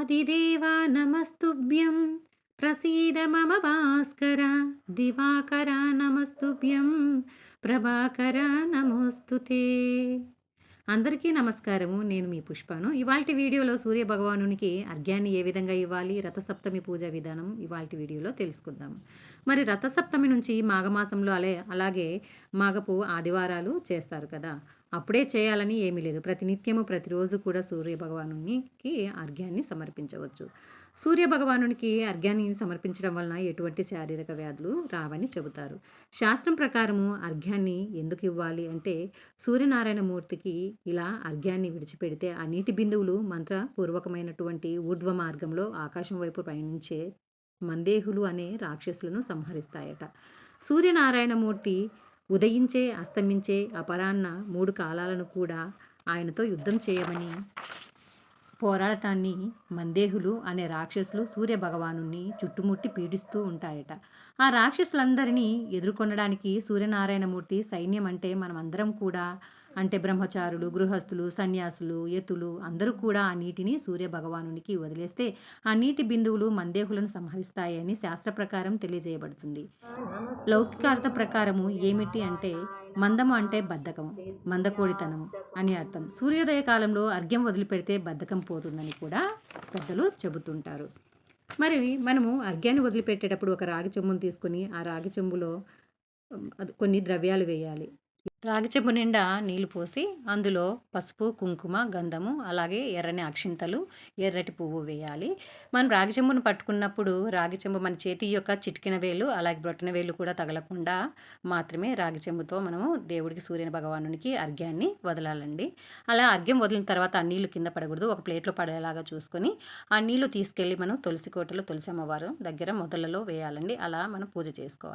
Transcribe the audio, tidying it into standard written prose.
ఆదిదేవా నమస్తుభ్యం ప్రసీద మమ భాస్కర దివాకర నమస్తుభ్యం ప్రభాకర నమోస్తుతే. అందరికీ నమస్కారము. నేను మీ పుష్పను. ఇవాల్టి వీడియోలో సూర్య భగవానునికి అర్ఘ్యాన్ని ఏ విధంగా ఇవ్వాలి, రథసప్తమి పూజా విధానం ఇవాల్టి వీడియోలో తెలుసుకుందాం. మరి రథసప్తమి నుంచి మాఘమాసంలో అలాగే మాఘపు ఆదివారాలు చేస్తారు కదా! అప్పుడే చేయాలని ఏమీ లేదు. ప్రతినిత్యము ప్రతిరోజు కూడా సూర్య భగవానునికి అర్ఘ్యాన్ని సమర్పించవచ్చు. సూర్య భగవానునికి అర్ఘ్యాన్ని సమర్పించడం వలన ఎటువంటి శారీరక వ్యాధులు రావని చెబుతారు. శాస్త్రం ప్రకారము అర్ఘ్యాన్ని ఎందుకు ఇవ్వాలి అంటే, సూర్యనారాయణ మూర్తికి ఇలా అర్ఘ్యాన్ని విడిచిపెడితే ఆ నీటి బిందువులు మంత్రపూర్వకమైనటువంటి ఊర్ధ్వ మార్గంలో ఆకాశం వైపు పయనించే మందేహులు అనే రాక్షసులను సంహరిస్తాయట. సూర్యనారాయణమూర్తి ఉదయించే అస్తమించే అపరాహ్న 3 కాలాలను కూడా ఆయనతో యుద్ధం చేయమని పోరాటాన్ని మందేహులు అనే రాక్షసులు సూర్య భగవానుని చుట్టుముట్టి పీడిస్తూ ఉంటాయట. ఆ రాక్షసులందరినీ ఎదుర్కొనడానికి సూర్యనారాయణమూర్తి సైన్యం అంటే మనమందరం కూడా, అంటే బ్రహ్మచారులు, గృహస్థులు, సన్యాసులు, యతులు అందరూ కూడా ఆ నీటిని సూర్య భగవానునికి వదిలేస్తే ఆ నీటి బిందువులు మందేహులను సంహరిస్తాయని శాస్త్ర ప్రకారం తెలియజేయబడుతుంది. లౌకికార్థ ప్రకారము ఏమిటి అంటే, మందము అంటే బద్ధకం, మందకోడితనము అని అర్థం. సూర్యోదయ కాలంలో అర్ఘ్యం వదిలిపెడితే బద్ధకం పోతుందని కూడా పెద్దలు చెబుతుంటారు. మరి మనము అర్ఘ్యాన్ని వదిలిపెట్టేటప్పుడు ఒక రాగి చెంబును తీసుకొని ఆ రాగి చెంబులో కొన్ని ద్రవ్యాలు వేయాలి. రాగి చెంబు నిండా నీళ్లు పోసి అందులో పసుపు, కుంకుమ, గంధము, అలాగే ఎర్రని అక్షింతలు, ఎర్రటి పువ్వు వేయాలి. మనం రాగి చెంబును పట్టుకున్నప్పుడు రాగి చెంబు మన చేతి యొక్క చిటికెన వేలు అలాగే బ్రొటన వేలు కూడా తగలకుండా మాత్రమే రాగి చెంబుతో మనము దేవుడికి, సూర్య భగవానునికి అర్ఘ్యాన్ని వదలాలండి. అలా అర్ఘ్యం వదిలిన తర్వాత ఆ నీళ్లు కింద పడకూడదు. ఒక ప్లేట్లో పడేలాగా చూసుకొని ఆ నీళ్లు తీసుకెళ్ళి మనం తులసి కోటలో తులసి అమ్మవారు దగ్గర మొదలలో వేయాలండి. అలా మనం పూజ చేసుకోవాలి.